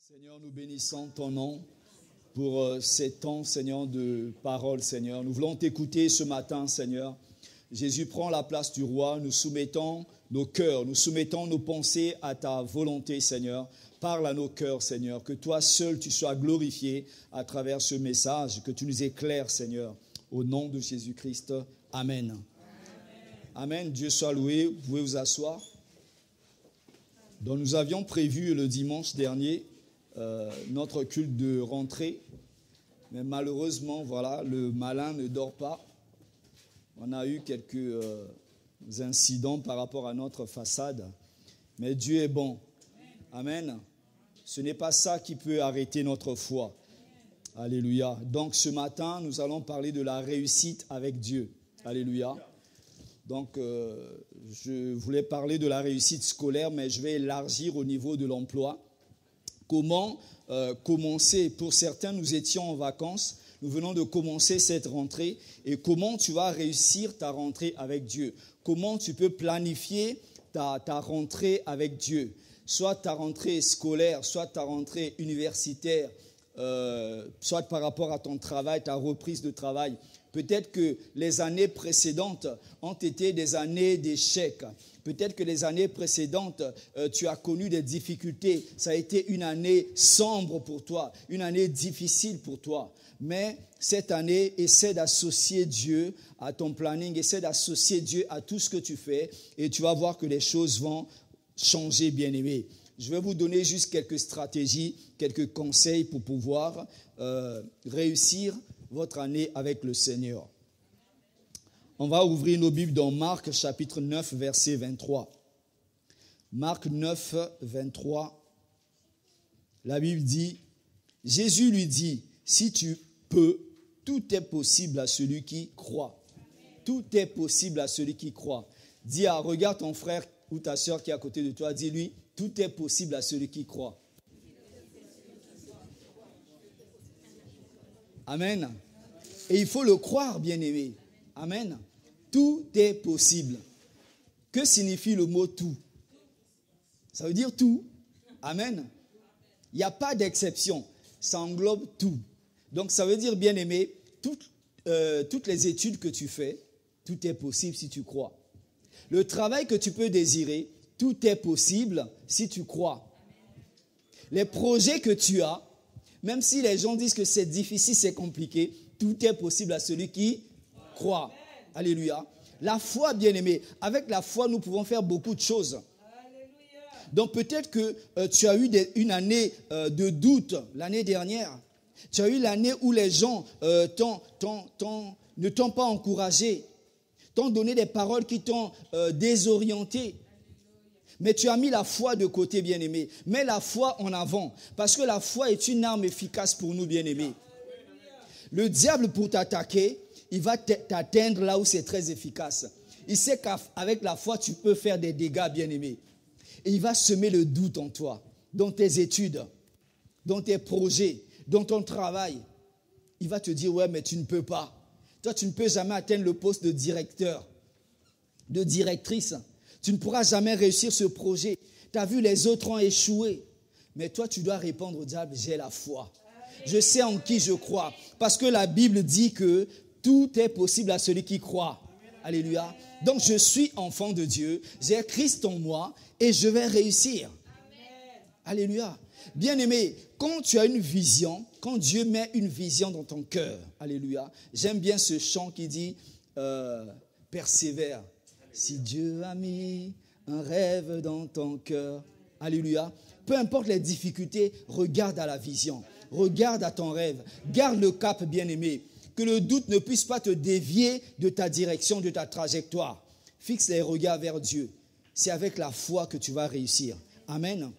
Seigneur, nous bénissons ton nom pour ces temps, Seigneur, de parole, Seigneur. Nous voulons t'écouter ce matin, Seigneur. Jésus, prend la place du roi. Nous soumettons nos cœurs, nous soumettons nos pensées à ta volonté, Seigneur. Parle à nos cœurs, Seigneur. Que toi seul, tu sois glorifié à travers ce message, que tu nous éclaires, Seigneur. Au nom de Jésus-Christ, Amen. Amen. Amen. Dieu soit loué. Vous pouvez vous asseoir. Donc, nous avions prévu le dimanche dernier notre culte de rentrée. Mais malheureusement, voilà, le malin ne dort pas. On a eu quelques incidents par rapport à notre façade. Mais Dieu est bon. Amen. Ce n'est pas ça qui peut arrêter notre foi. Alléluia. Donc ce matin, nous allons parler de la réussite avec Dieu. Alléluia. Donc je voulais parler de la réussite scolaire, mais je vais élargir au niveau de l'emploi. Comment commencer? Pour certains, nous étions en vacances. Nous venons de commencer cette rentrée. Et comment tu vas réussir ta rentrée avec Dieu? Comment tu peux planifier ta rentrée avec Dieu? Soit ta rentrée scolaire, soit ta rentrée universitaire, soit par rapport à ton travail, ta reprise de travail. Peut-être que les années précédentes ont été des années d'échecs. Peut-être que les années précédentes, tu as connu des difficultés. Ça a été une année sombre pour toi, une année difficile pour toi. Mais cette année, essaie d'associer Dieu à ton planning, essaie d'associer Dieu à tout ce que tu fais et tu vas voir que les choses vont changer, bien-aimé. Je vais vous donner juste quelques stratégies, quelques conseils pour pouvoir réussir votre année avec le Seigneur. On va ouvrir nos Bibles dans Marc chapitre 9, verset 23. Marc 9, 23. La Bible dit, Jésus lui dit, si tu peux, tout est possible à celui qui croit. Tout est possible à celui qui croit. Dis, regarde ton frère ou ta soeur qui est à côté de toi, dis-lui, tout est possible à celui qui croit. Amen. Et il faut le croire, bien-aimé. Amen. Tout est possible. Que signifie le mot tout? Ça veut dire tout. Amen. Il n'y a pas d'exception. Ça englobe tout. Donc ça veut dire, bien-aimé, toutes les études que tu fais, tout est possible si tu crois. Le travail que tu peux désirer, tout est possible si tu crois. Les projets que tu as, même si les gens disent que c'est difficile, c'est compliqué, tout est possible à celui qui croit. Alléluia. La foi, bien-aimé, avec la foi, nous pouvons faire beaucoup de choses. Donc peut-être que tu as eu une année de doute l'année dernière. Tu as eu l'année où les gens ne t'ont pas encouragé, t'ont donné des paroles qui t'ont désorienté. Mais tu as mis la foi de côté, bien-aimé. Mets la foi en avant, parce que la foi est une arme efficace pour nous, bien-aimés. Le diable, pour t'attaquer, il va t'atteindre là où c'est très efficace. Il sait qu'avec la foi, tu peux faire des dégâts, bien-aimé. Et il va semer le doute en toi, dans tes études, dans tes projets, dans ton travail. Il va te dire, ouais, mais tu ne peux pas. Toi, tu ne peux jamais atteindre le poste de directeur, de directrice. Tu ne pourras jamais réussir ce projet. Tu as vu, les autres ont échoué. Mais toi, tu dois répondre au diable, j'ai la foi. Je sais en qui je crois. Parce que la Bible dit que tout est possible à celui qui croit. Alléluia. Donc, je suis enfant de Dieu. J'ai Christ en moi et je vais réussir. Alléluia. Bien-aimé, quand tu as une vision, quand Dieu met une vision dans ton cœur, alléluia, j'aime bien ce chant qui dit persévère. Si Dieu a mis un rêve dans ton cœur, alléluia, peu importe les difficultés, regarde à la vision, regarde à ton rêve, garde le cap, bien-aimé, que le doute ne puisse pas te dévier de ta direction, de ta trajectoire. Fixe les regards vers Dieu. C'est avec la foi que tu vas réussir. Amen.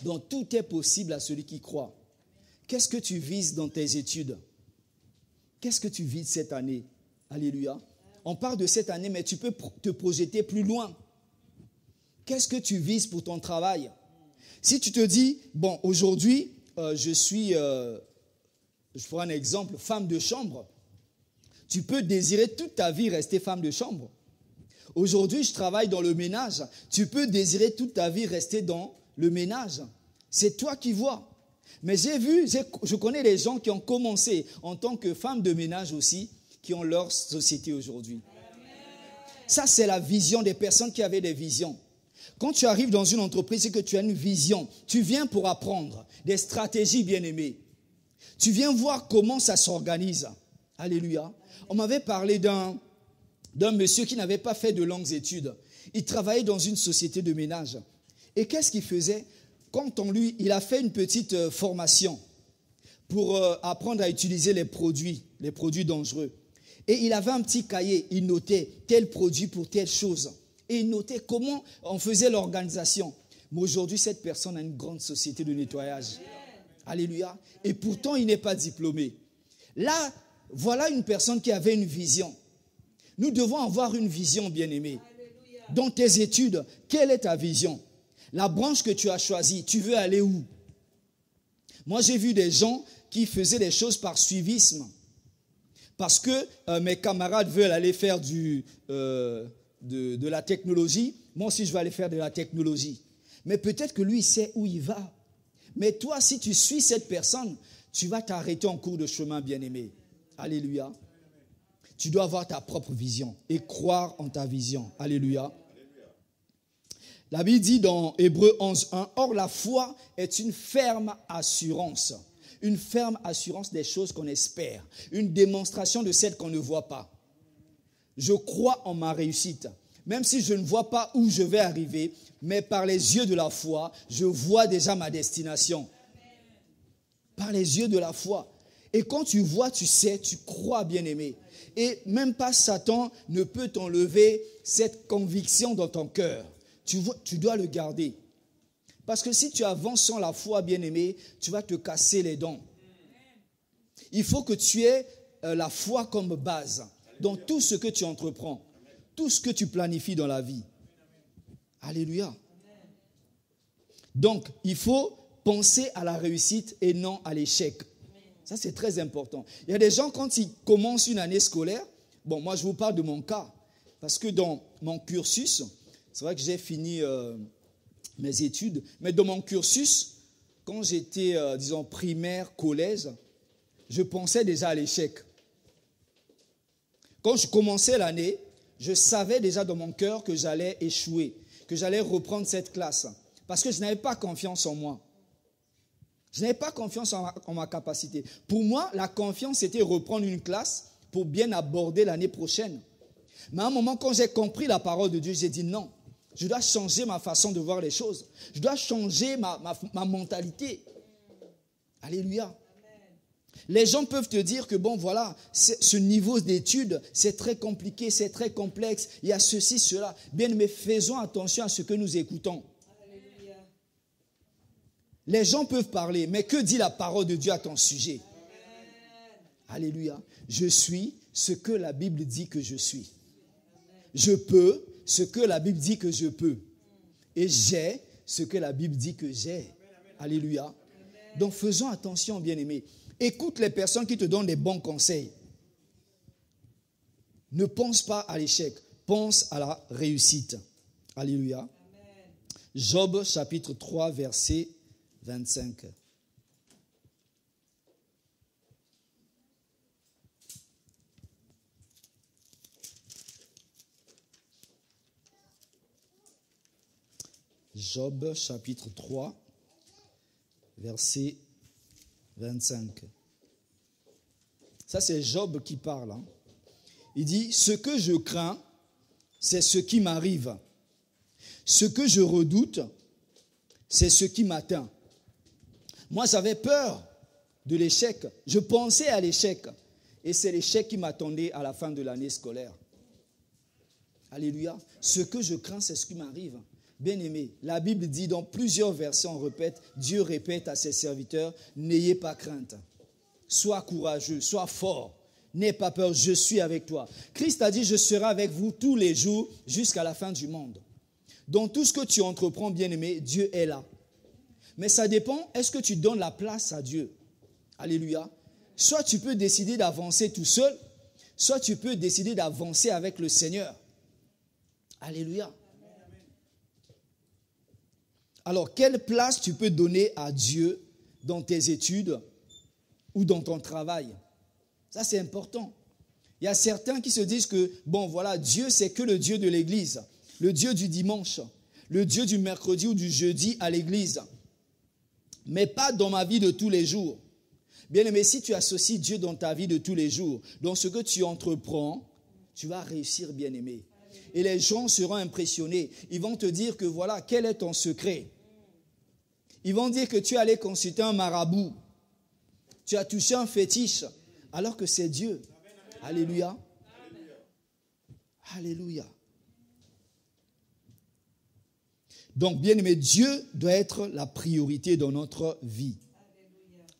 Donc tout est possible à celui qui croit. Qu'est-ce que tu vises dans tes études? Qu'est-ce que tu vises cette année? Alléluia. On parle de cette année, mais tu peux te projeter plus loin. Qu'est-ce que tu vises pour ton travail? Si tu te dis, bon, aujourd'hui, je prends un exemple, femme de chambre. Tu peux désirer toute ta vie rester femme de chambre. Aujourd'hui, je travaille dans le ménage. Tu peux désirer toute ta vie rester dans le ménage. C'est toi qui vois. Mais je connais des gens qui ont commencé en tant que femmes de ménage aussi, qui ont leur société aujourd'hui. Ça, c'est la vision des personnes qui avaient des visions. Quand tu arrives dans une entreprise et que tu as une vision, tu viens pour apprendre des stratégies, bien-aimées. Tu viens voir comment ça s'organise. Alléluia. On m'avait parlé d'un monsieur qui n'avait pas fait de longues études. Il travaillait dans une société de ménage. Et qu'est-ce qu'il faisait? Il a fait une petite formation pour apprendre à utiliser les produits dangereux. Et il avait un petit cahier, il notait tel produit pour telle chose. Et il notait comment on faisait l'organisation. Mais aujourd'hui, cette personne a une grande société de nettoyage. Alléluia. Et pourtant, il n'est pas diplômé. Là, voilà une personne qui avait une vision. Nous devons avoir une vision, bien-aimée. Dans tes études, quelle est ta vision? La branche que tu as choisie, tu veux aller où? Moi, j'ai vu des gens qui faisaient des choses par suivisme. Parce que mes camarades veulent aller faire de la technologie. Moi aussi, je vais aller faire de la technologie. Mais peut-être que lui, il sait où il va. Mais toi, si tu suis cette personne, tu vas t'arrêter en cours de chemin, bien-aimé. Alléluia. Tu dois avoir ta propre vision et croire en ta vision. Alléluia. La Bible dit dans Hébreux 11:1, « Or la foi est une ferme assurance. » Une ferme assurance des choses qu'on espère. Une démonstration de celles qu'on ne voit pas. Je crois en ma réussite. Même si je ne vois pas où je vais arriver, mais par les yeux de la foi, je vois déjà ma destination. Par les yeux de la foi. Et quand tu vois, tu sais, tu crois, bien-aimé. Et même pas Satan ne peut t'enlever cette conviction dans ton cœur. Tu dois le garder. Parce que si tu avances sans la foi, bien-aimé, tu vas te casser les dents. Il faut que tu aies la foi comme base dans tout ce que tu entreprends, tout ce que tu planifies dans la vie. Alléluia. Donc, il faut penser à la réussite et non à l'échec. Ça, c'est très important. Il y a des gens, quand ils commencent une année scolaire, bon, moi, je vous parle de mon cas, parce que dans mon cursus, c'est vrai que j'ai fini mes études, mais dans mon cursus, quand j'étais, disons, primaire, collège, je pensais déjà à l'échec. Quand je commençais l'année, je savais déjà dans mon cœur que j'allais échouer, que j'allais reprendre cette classe, parce que je n'avais pas confiance en moi. Je n'avais pas confiance en ma capacité. Pour moi, la confiance, c'était reprendre une classe pour bien aborder l'année prochaine. Mais à un moment, quand j'ai compris la parole de Dieu, j'ai dit non. Je dois changer ma façon de voir les choses. Je dois changer ma mentalité. Alléluia. Les gens peuvent te dire que bon, voilà, ce niveau d'études, c'est très compliqué, c'est très complexe. Il y a ceci, cela. Bien, mais faisons attention à ce que nous écoutons. Alléluia. Les gens peuvent parler, mais que dit la parole de Dieu à ton sujet? Amen. Alléluia. Je suis ce que la Bible dit que je suis. Je peux ce que la Bible dit que je peux. Et j'ai ce que la Bible dit que j'ai. Alléluia. Donc faisons attention, bien-aimés. Écoute les personnes qui te donnent des bons conseils. Ne pense pas à l'échec. Pense à la réussite. Alléluia. Amen. Job chapitre 3 verset 25. Job chapitre 3 verset 25. Ça, c'est Job qui parle. Hein. Il dit, ce que je crains, c'est ce qui m'arrive. Ce que je redoute, c'est ce qui m'atteint. Moi, j'avais peur de l'échec. Je pensais à l'échec. Et c'est l'échec qui m'attendait à la fin de l'année scolaire. Alléluia. Ce que je crains, c'est ce qui m'arrive. Bien-aimé, la Bible dit dans plusieurs versets, on répète, Dieu répète à ses serviteurs, n'ayez pas crainte. Sois courageux, sois fort. N'aie pas peur, je suis avec toi. Christ a dit, je serai avec vous tous les jours jusqu'à la fin du monde. Dans tout ce que tu entreprends, bien-aimé, Dieu est là. Mais ça dépend, est-ce que tu donnes la place à Dieu? Alléluia. Soit tu peux décider d'avancer tout seul, soit tu peux décider d'avancer avec le Seigneur. Alléluia. Alors, quelle place tu peux donner à Dieu dans tes études ou dans ton travail? Ça, c'est important. Il y a certains qui se disent que, bon, voilà, Dieu, c'est que le Dieu de l'église, le Dieu du dimanche, le Dieu du mercredi ou du jeudi à l'église, mais pas dans ma vie de tous les jours. Bien-aimé, si tu associes Dieu dans ta vie de tous les jours, dans ce que tu entreprends, tu vas réussir, bien-aimé. Et les gens seront impressionnés. Ils vont te dire que voilà, quel est ton secret? Ils vont dire que tu es allé consulter un marabout. Tu as touché un fétiche, alors que c'est Dieu. Alléluia. Alléluia. Donc, bien-aimé, Dieu doit être la priorité dans notre vie.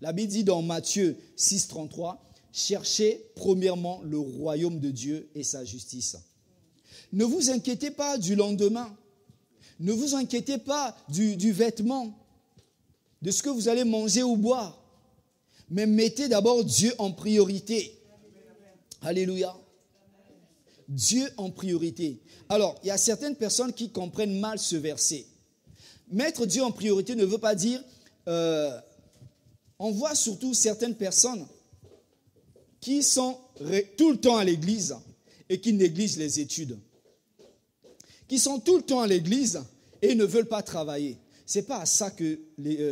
La Bible dit dans Matthieu 6, 33, « Cherchez premièrement le royaume de Dieu et sa justice. » Ne vous inquiétez pas du lendemain. Ne vous inquiétez pas du vêtement, de ce que vous allez manger ou boire. Mais mettez d'abord Dieu en priorité. Alléluia. Dieu en priorité. Alors, il y a certaines personnes qui comprennent mal ce verset. Mettre Dieu en priorité ne veut pas dire... on voit surtout certaines personnes qui sont tout le temps à l'église et qui négligent les études. Qui sont tout le temps à l'église et ne veulent pas travailler. Ce n'est pas à ça que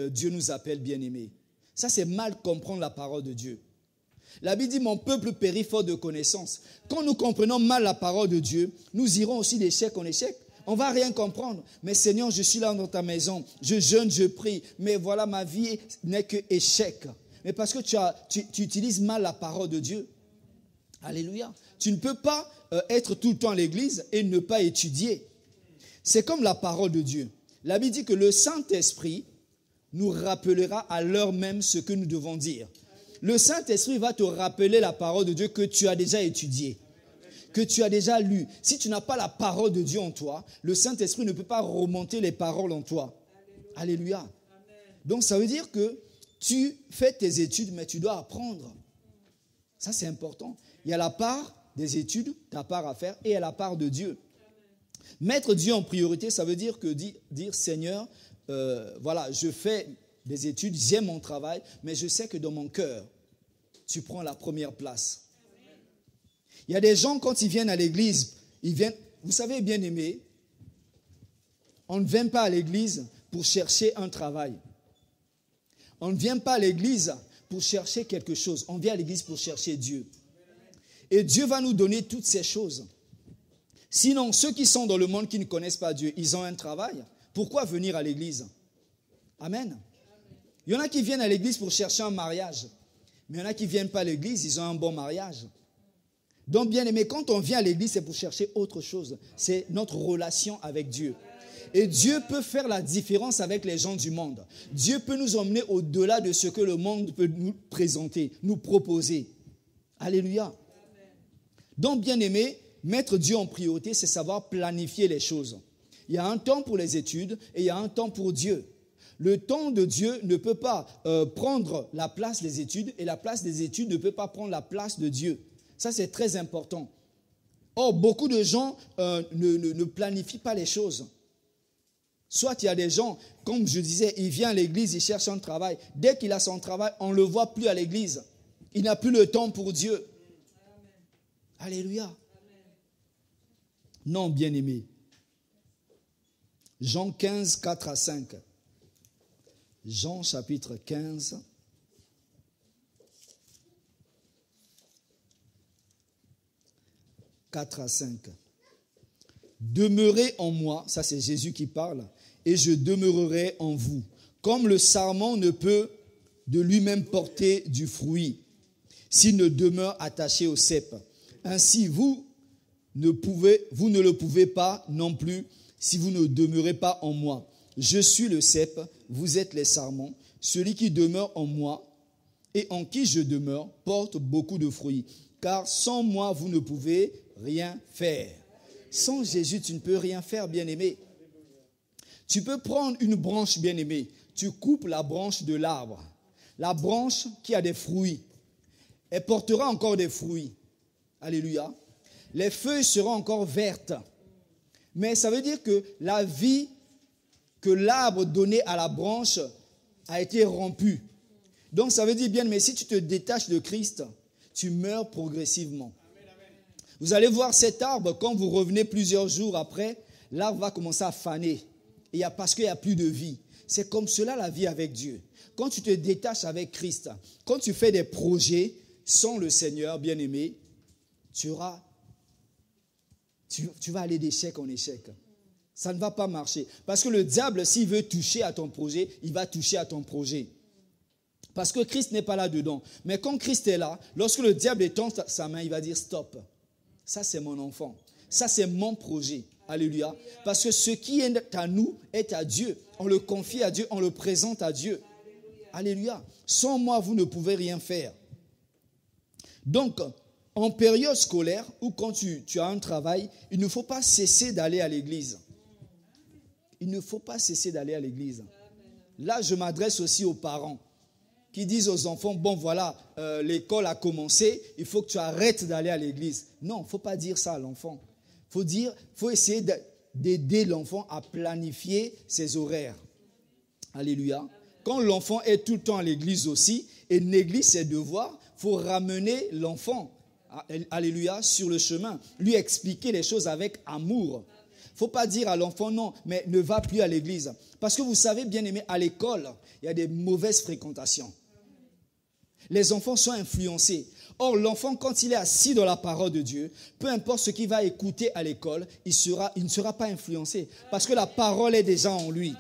Dieu nous appelle, bien-aimés. Ça, c'est mal comprendre la parole de Dieu. La Bible dit, mon peuple périt faute de connaissance. Quand nous comprenons mal la parole de Dieu, nous irons aussi d'échec en échec. On ne va rien comprendre. Mais Seigneur, je suis là dans ta maison. Je jeûne, je prie. Mais voilà, ma vie n'est que échec. Mais parce que tu utilises mal la parole de Dieu. Alléluia. Tu ne peux pas être tout le temps à l'église et ne pas étudier. C'est comme la parole de Dieu. La Bible dit que le Saint-Esprit nous rappellera à l'heure même ce que nous devons dire. Le Saint-Esprit va te rappeler la parole de Dieu que tu as déjà étudiée, que tu as déjà lu. Si tu n'as pas la parole de Dieu en toi, le Saint-Esprit ne peut pas remonter les paroles en toi. Alléluia. Donc ça veut dire que tu fais tes études, mais tu dois apprendre. Ça, c'est important. Il y a la part des études, ta part à faire, et il y a la part de Dieu. Mettre Dieu en priorité, ça veut dire que dire Seigneur, voilà, je fais des études, j'aime mon travail, mais je sais que dans mon cœur, tu prends la première place. Il y a des gens, quand ils viennent à l'église, vous savez, bien aimé, on ne vient pas à l'église pour chercher un travail. On ne vient pas à l'église pour chercher quelque chose. On vient à l'église pour chercher Dieu. Et Dieu va nous donner toutes ces choses. Sinon, ceux qui sont dans le monde qui ne connaissent pas Dieu, ils ont un travail. Pourquoi venir à l'église? Amen. Il y en a qui viennent à l'église pour chercher un mariage. Mais il y en a qui ne viennent pas à l'église, ils ont un bon mariage. Donc, bien aimé, quand on vient à l'église, c'est pour chercher autre chose. C'est notre relation avec Dieu. Et Dieu peut faire la différence avec les gens du monde. Dieu peut nous emmener au-delà de ce que le monde peut nous présenter, nous proposer. Alléluia. Donc, bien aimé, mettre Dieu en priorité, c'est savoir planifier les choses. Il y a un temps pour les études et il y a un temps pour Dieu. Le temps de Dieu ne peut pas prendre la place des études et la place des études ne peut pas prendre la place de Dieu. Ça, c'est très important. Or, beaucoup de gens ne planifient pas les choses. Soit il y a des gens, comme je disais, il vient à l'église, il cherche un travail. Dès qu'il a son travail, on ne le voit plus à l'église. Il n'a plus le temps pour Dieu. Amen. Alléluia. Amen. Non, bien-aimé. Jean 15, 4 à 5. Jean chapitre 15. « 4 à 5. Demeurez en moi, ça c'est Jésus qui parle, et je demeurerai en vous. Comme le sarment ne peut de lui-même porter du fruit, s'il ne demeure attaché au cep. Ainsi, vous ne le pouvez pas non plus si vous ne demeurez pas en moi. Je suis le cep, vous êtes les sarments. Celui qui demeure en moi et en qui je demeure porte beaucoup de fruits. Car sans moi, vous ne pouvez rien faire. Sans Jésus, tu ne peux rien faire, bien-aimé. Tu peux prendre une branche, bien-aimé. Tu coupes la branche de l'arbre. La branche qui a des fruits. Elle portera encore des fruits. Alléluia. Les feuilles seront encore vertes. Mais ça veut dire que la vie que l'arbre donné à la branche a été rompu. Donc ça veut dire bien, mais si tu te détaches de Christ, tu meurs progressivement. Vous allez voir cet arbre, quand vous revenez plusieurs jours après, l'arbre va commencer à faner. Parce qu'il n'y a plus de vie. C'est comme cela la vie avec Dieu. Quand tu te détaches avec Christ, quand tu fais des projets sans le Seigneur, bien-aimé, tu vas aller d'échec en échec. Ça ne va pas marcher. Parce que le diable, s'il veut toucher à ton projet, il va toucher à ton projet. Parce que Christ n'est pas là-dedans. Mais quand Christ est là, lorsque le diable étend sa main, il va dire stop. Ça, c'est mon enfant. Ça, c'est mon projet. Alléluia. Parce que ce qui est à nous est à Dieu. On le confie à Dieu, on le présente à Dieu. Alléluia. Sans moi, vous ne pouvez rien faire. Donc, en période scolaire ou quand tu as un travail, il ne faut pas cesser d'aller à l'église. Il ne faut pas cesser d'aller à l'église. Là, je m'adresse aussi aux parents qui disent aux enfants, bon voilà, l'école a commencé, il faut que tu arrêtes d'aller à l'église. Non, il ne faut pas dire ça à l'enfant. Il faut essayer d'aider l'enfant à planifier ses horaires. Alléluia. Quand l'enfant est tout le temps à l'église aussi et néglige ses devoirs, il faut ramener l'enfant, alléluia, sur le chemin. Lui expliquer les choses avec amour. Il ne faut pas dire à l'enfant, non, mais ne va plus à l'église. Parce que vous savez, bien aimé, à l'école, il y a des mauvaises fréquentations. Les enfants sont influencés. Or, l'enfant, quand il est assis dans la parole de Dieu, peu importe ce qu'il va écouter à l'école, il ne sera pas influencé. Parce que la parole est déjà en lui.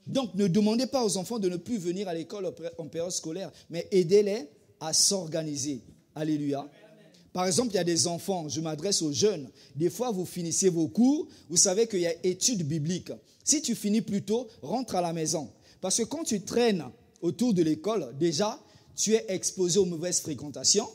Donc, ne demandez pas aux enfants de ne plus venir à l'école en période scolaire, mais aidez-les à s'organiser. Alléluia. Par exemple, il y a des enfants, je m'adresse aux jeunes, des fois vous finissez vos cours, vous savez qu'il y a études bibliques. Si tu finis plus tôt, rentre à la maison. Parce que quand tu traînes autour de l'école, déjà, tu es exposé aux mauvaises fréquentations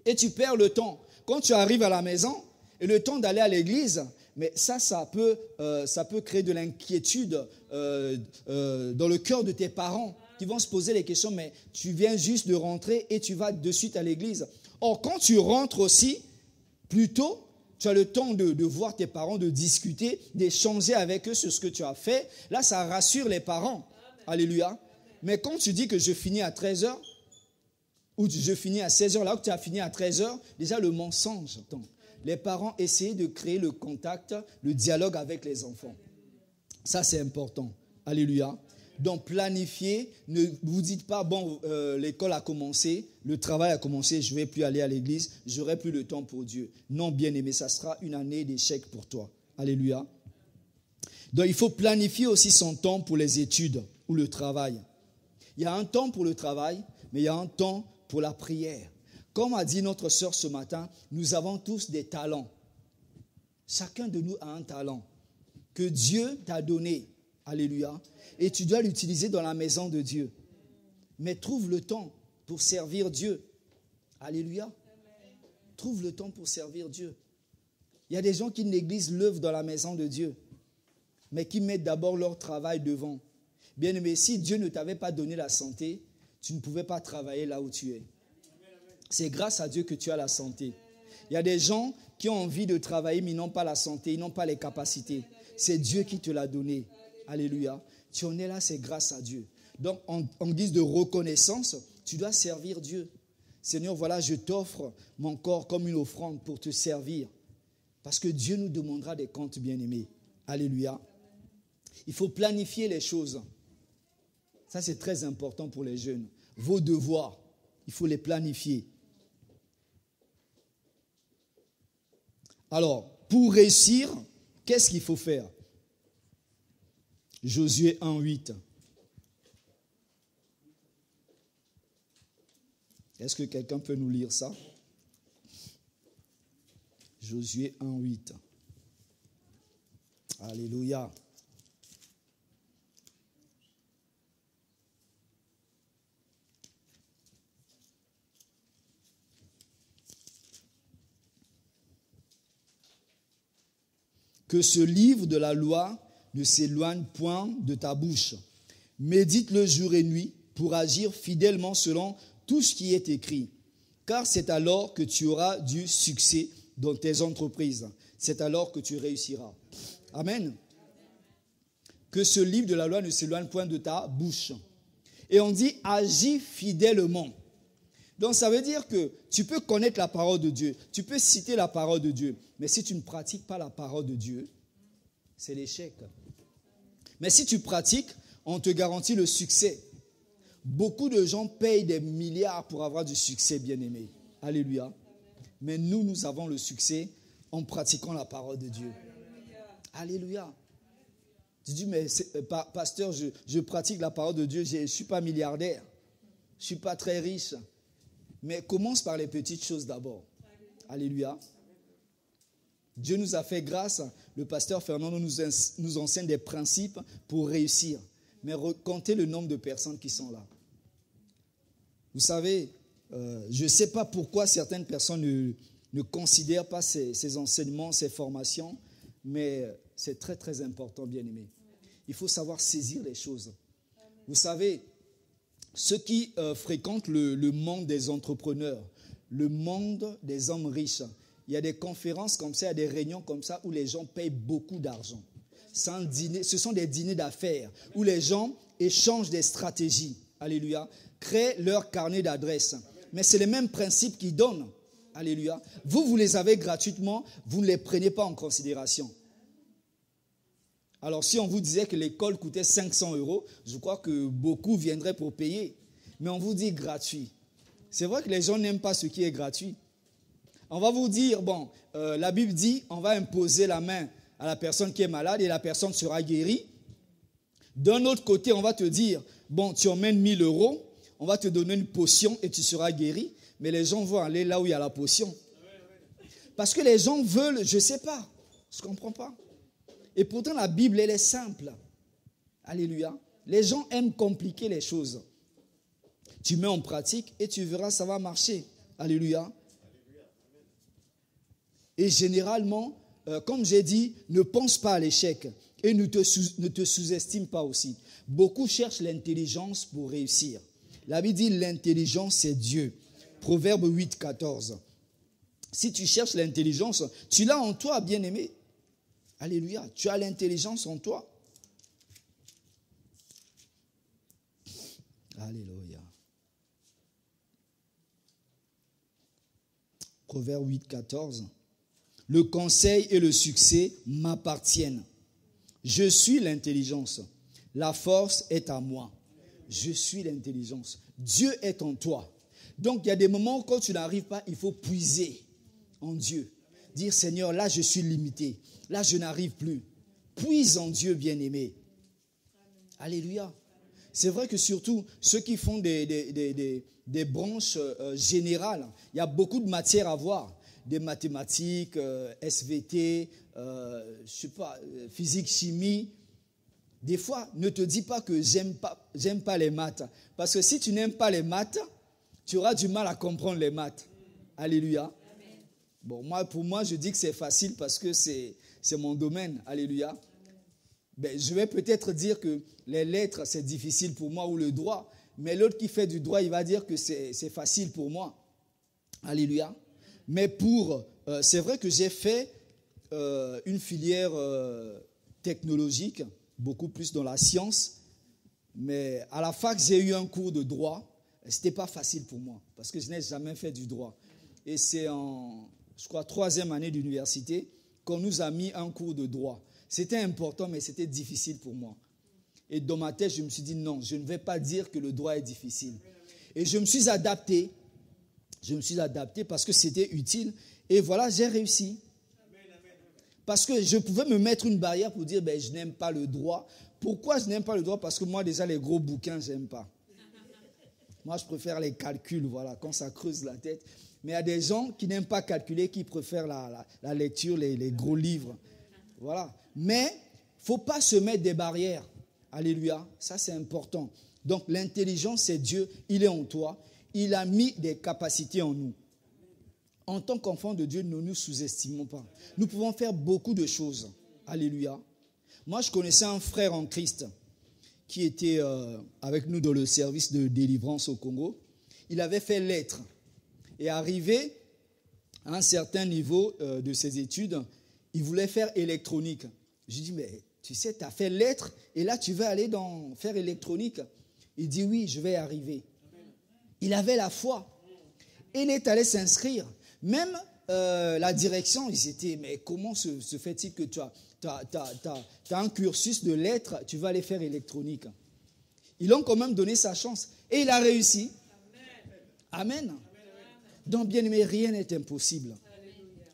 et tu perds le temps. Quand tu arrives à la maison et le temps d'aller à l'église, mais ça peut créer de l'inquiétude dans le cœur de tes parents qui vont se poser les questions, mais tu viens juste de rentrer et tu vas de suite à l'église. Or, quand tu rentres aussi, plus tôt, tu as le temps de voir tes parents, de discuter, d'échanger avec eux sur ce que tu as fait. Là, ça rassure les parents. Alléluia. Mais quand tu dis que je finis à 13h, ou je finis à 16h, là où tu as fini à 13h, déjà le mensonge. Donc, les parents essaient de créer le contact, le dialogue avec les enfants. Ça, c'est important. Alléluia. Donc, planifiez. Ne vous dites pas, bon, l'école a commencé, le travail a commencé, je ne vais plus aller à l'église, je n'aurai plus le temps pour Dieu. Non, bien-aimé, ça sera une année d'échec pour toi. Alléluia. Donc, il faut planifier aussi son temps pour les études ou le travail. Il y a un temps pour le travail, mais il y a un temps pour la prière. Comme a dit notre sœur ce matin, nous avons tous des talents. Chacun de nous a un talent que Dieu t'a donné. Alléluia. Et tu dois l'utiliser dans la maison de Dieu. Mais trouve le temps pour servir Dieu. Alléluia. Trouve le temps pour servir Dieu. Il y a des gens qui négligent l'œuvre dans la maison de Dieu, mais qui mettent d'abord leur travail devant. Bien-aimé, si Dieu ne t'avait pas donné la santé, tu ne pouvais pas travailler là où tu es. C'est grâce à Dieu que tu as la santé. Il y a des gens qui ont envie de travailler, mais ils n'ont pas la santé, ils n'ont pas les capacités. C'est Dieu qui te l'a donné. Alléluia. Tu en es là, c'est grâce à Dieu. Donc, en guise de reconnaissance, tu dois servir Dieu. Seigneur, voilà, je t'offre mon corps comme une offrande pour te servir. Parce que Dieu nous demandera des comptes bien-aimés. Alléluia. Il faut planifier les choses. Ça, c'est très important pour les jeunes. Vos devoirs, il faut les planifier. Alors, pour réussir, qu'est-ce qu'il faut faire? Josué 1:8. Est-ce que quelqu'un peut nous lire ça? Josué 1:8. Alléluia. Que ce livre de la loi ne s'éloigne point de ta bouche. Médite-le jour et nuit pour agir fidèlement selon tout ce qui est écrit. Car c'est alors que tu auras du succès dans tes entreprises. C'est alors que tu réussiras. Amen. que ce livre de la loi ne s'éloigne point de ta bouche. Et on dit agis fidèlement. Donc ça veut dire que tu peux connaître la parole de Dieu, tu peux citer la parole de Dieu, mais si tu ne pratiques pas la parole de Dieu, c'est l'échec. Mais si tu pratiques, on te garantit le succès. Beaucoup de gens payent des milliards pour avoir du succès, bien-aimé. Alléluia. Mais nous avons le succès en pratiquant la parole de Dieu. Alléluia. Tu dis, mais pasteur, je pratique la parole de Dieu, je ne suis pas milliardaire, je ne suis pas très riche. Mais commence par les petites choses d'abord. Alléluia. Dieu nous a fait grâce. Le pasteur Fernando nous enseigne des principes pour réussir. Mais comptez le nombre de personnes qui sont là. Vous savez, je ne sais pas pourquoi certaines personnes ne considèrent pas ces enseignements, ces formations, mais c'est très très important, bien-aimé. Il faut savoir saisir les choses. Vous savez, ceux qui fréquentent le monde des entrepreneurs, le monde des hommes riches, il y a des conférences comme ça, il y a des réunions comme ça où les gens payent beaucoup d'argent. Ce sont des dîners d'affaires où les gens échangent des stratégies, alléluia, créent leur carnet d'adresses. Mais c'est les mêmes principes qu'ils donnent, alléluia. Vous les avez gratuitement, vous ne les prenez pas en considération. Alors si on vous disait que l'école coûtait 500 €, je crois que beaucoup viendraient pour payer. Mais on vous dit gratuit. C'est vrai que les gens n'aiment pas ce qui est gratuit. On va vous dire, la Bible dit, on va imposer la main à la personne qui est malade et la personne sera guérie. D'un autre côté, on va te dire, tu emmènes 1 000 €, on va te donner une potion et tu seras guéri. Mais les gens vont aller là où il y a la potion. Parce que les gens veulent, je ne sais pas, je ne comprends pas. Et pourtant, la Bible, elle est simple. Alléluia. Les gens aiment compliquer les choses. Tu mets en pratique et tu verras, ça va marcher. Alléluia. Et généralement, comme j'ai dit, ne pense pas à l'échec et ne te sous-estime pas aussi. Beaucoup cherchent l'intelligence pour réussir. La Bible dit l'intelligence, c'est Dieu. Proverbe 8, 14. Si tu cherches l'intelligence, tu l'as en toi, bien-aimé. Alléluia. Tu as l'intelligence en toi. Alléluia. Proverbe 8, 14. Le conseil et le succès m'appartiennent. Je suis l'intelligence. La force est à moi. Je suis l'intelligence. Dieu est en toi. Donc, il y a des moments où quand tu n'arrives pas, il faut puiser en Dieu. Dire, Seigneur, là, je suis limité. Là, je n'arrive plus. Puise en Dieu, bien-aimé. Alléluia. C'est vrai que surtout, ceux qui font des branches générales, il y a beaucoup de matières à voir. Des mathématiques, SVT, je sais pas, physique, chimie. Des fois, ne te dis pas que j'aime pas les maths. Parce que si tu n'aimes pas les maths, tu auras du mal à comprendre les maths. Alléluia. Bon, pour moi, je dis que c'est facile parce que c'est mon domaine. Alléluia. Je vais peut-être dire que les lettres, c'est difficile pour moi ou le droit. Mais l'autre qui fait du droit, il va dire que c'est facile pour moi. Alléluia. Mais c'est vrai que j'ai fait une filière technologique, beaucoup plus dans la science. Mais à la fac, j'ai eu un cours de droit. Ce n'était pas facile pour moi parce que je n'ai jamais fait du droit. Et c'est je crois, 3e année d'université qu'on nous a mis un cours de droit. C'était important, mais c'était difficile pour moi. Et dans ma tête, je me suis dit non, je ne vais pas dire que le droit est difficile. Et je me suis adapté. Je me suis adapté parce que c'était utile. Et voilà, j'ai réussi. Parce que je pouvais me mettre une barrière pour dire, je n'aime pas le droit. Pourquoi je n'aime pas le droit? Parce que moi, déjà, les gros bouquins, je n'aime pas. Moi, je préfère les calculs, voilà, quand ça creuse la tête. Mais il y a des gens qui n'aiment pas calculer, qui préfèrent la lecture, les gros livres. Voilà. Mais il ne faut pas se mettre des barrières. Alléluia. Ça, c'est important. Donc, l'intelligence, c'est Dieu. Il est en toi. Il a mis des capacités en nous. En tant qu'enfants de Dieu, ne nous sous-estimons pas. Nous pouvons faire beaucoup de choses. Alléluia. Moi, je connaissais un frère en Christ qui était avec nous dans le service de délivrance au Congo. Il avait fait lettres. Et arrivé à un certain niveau de ses études, il voulait faire électronique. Je dis, mais Tu sais, tu as fait lettres et là, tu veux aller dans faire électronique. Il dit, oui, je vais y arriver. Il avait la foi. Et il est allé s'inscrire. Même la direction, ils étaient, mais comment se fait-il que tu as un cursus de lettres, tu vas aller faire électronique? Ils l'ont quand même donné sa chance. Et il a réussi. Amen. Donc, bien aimé, rien n'est impossible.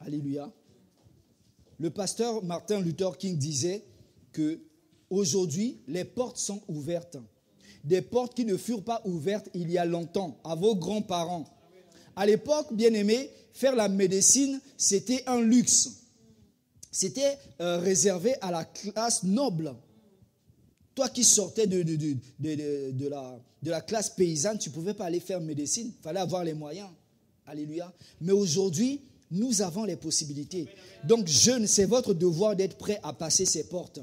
Alléluia. Le pasteur Martin Luther King disait que aujourd'hui, les portes sont ouvertes. Des portes qui ne furent pas ouvertes il y a longtemps, à vos grands-parents. À l'époque, bien aimé, faire la médecine, c'était un luxe. C'était réservé à la classe noble. Toi qui sortais de la classe paysanne, tu ne pouvais pas aller faire médecine. Il fallait avoir les moyens. Alléluia. Mais aujourd'hui, nous avons les possibilités. Donc, jeunes, c'est votre devoir d'être prêt à passer ces portes.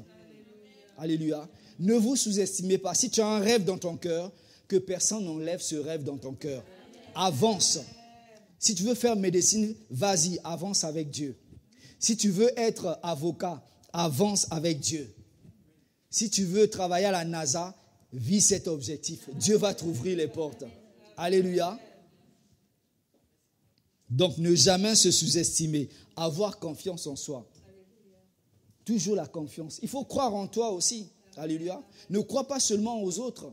Alléluia. Ne vous sous-estimez pas. Si tu as un rêve dans ton cœur, que personne n'enlève ce rêve dans ton cœur. Avance. Si tu veux faire médecine, vas-y, avance avec Dieu. Si tu veux être avocat, avance avec Dieu. Si tu veux travailler à la NASA, vis cet objectif. Dieu va t'ouvrir les portes. Alléluia. Donc, ne jamais se sous-estimer. Avoir confiance en soi. Toujours la confiance. Il faut croire en toi aussi. Alléluia. Ne crois pas seulement aux autres.